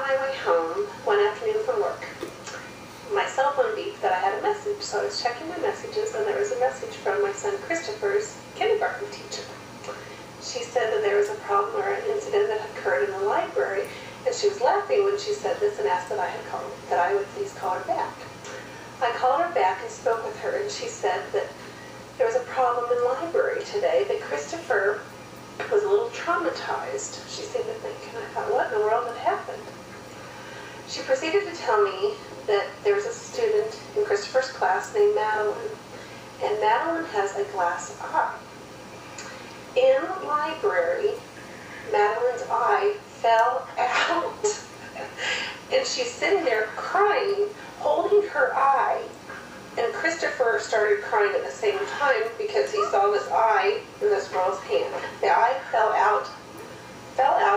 my way home one afternoon from work, my cell phone beeped that I had a message. So I was checking my messages, and there was a message from my son Christopher's kindergarten teacher. She said that there was a problem or an incident that occurred in the library, and she was laughing when she said this and asked that I would please call her back. I called her back and spoke with her, and she said that there was a problem in the library today, that Christopher was a little traumatized, she seemed to think, and I thought, what in the world had happened? She proceeded to tell me that there was a student in Christopher's class named Madeline, and Madeline has a glass eye. In the library, Madeline's eye fell out, and she's sitting there crying, holding her eye, and Christopher started crying at the same time because he saw this eye in this girl's hand. The eye fell out,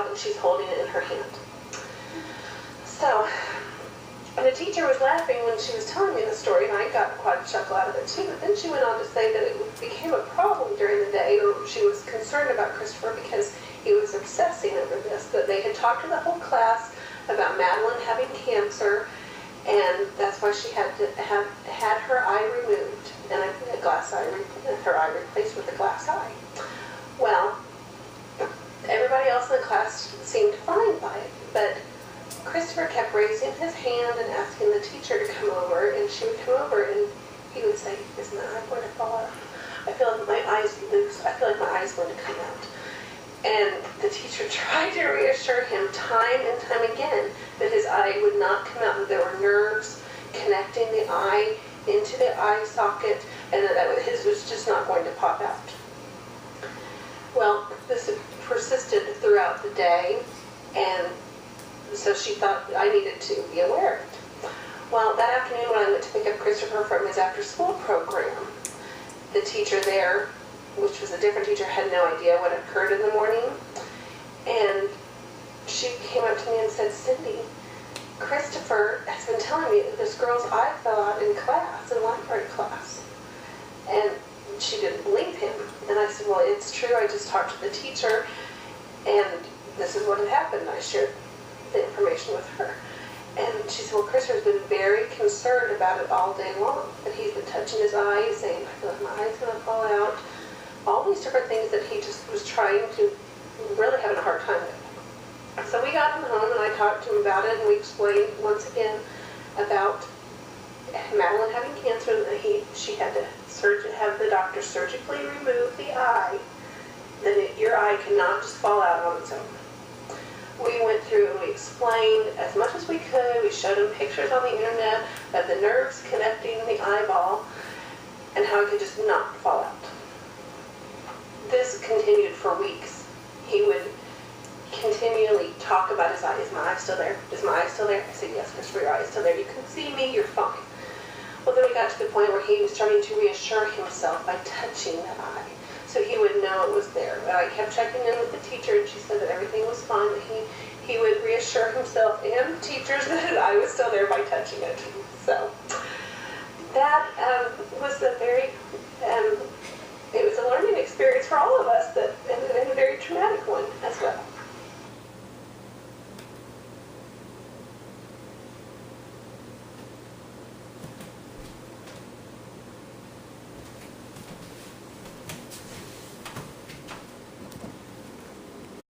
and she's holding it in her hand. So, and the teacher was laughing when she was telling me the story, and I got quite a chuckle out of it too. But then she went on to say that it became a problem during the day, or she was concerned about Christopher because he was obsessing over this, that they had talked to the whole class about Madeline having cancer, and that's why she had to have had her eye removed and a glass eye, her eye replaced with a glass eye. Well, everybody else in the class seemed fine by it, but Christopher kept raising his hand and asking the teacher to come over, and she would come over and he would say, "Is my eye going to fall out? I feel like my eye's loose. I feel like my eye's going to come out." And the teacher tried to reassure him time and time again that his eye would not come out, that there were nerves connecting the eye into the eye socket, and that his was just not going to pop out. Well, this persisted throughout the day, and so she thought I needed to be aware of it. Well, that afternoon when I went to pick up Christopher from his after-school program, the teacher there, which was a different teacher, had no idea what occurred in the morning. And she came up to me and said, "Cindy, Christopher has been telling me that this girl's eye fell out in class, in library class." And she didn't believe him. And I said, "Well, it's true. I just talked to the teacher, and this is what had happened." I shared the information with her. And she said, "Well, Christopher's been very concerned about it all day long. That he's been touching his eye, saying, I feel like my eye's going to fall out." All these different things that he just was trying to, really having a hard time with. So we got him home, and I talked to him about it, and we explained once again about Madeline having cancer, and that she had to have the doctor surgically remove the eye. Then your eye cannot just fall out on its own. We went through and we explained as much as we could. We showed him pictures on the internet of the nerves connecting the eyeball and how it could just not fall out. This continued for weeks. He would continually talk about his eye. "Is my eye still there? Is my eye still there?" I said, "Yes, Christopher, your eye is still there. You can see me, you're fine." Well, then we got to the point where he was starting to reassure himself by touching the eye, so he would know it was there. But I kept checking in with the teacher, and she said that everything was fine, that he would reassure himself and the teachers that his eye was still there by touching it. So that was a very, it was a learning experience for all of us, and a very traumatic one as well.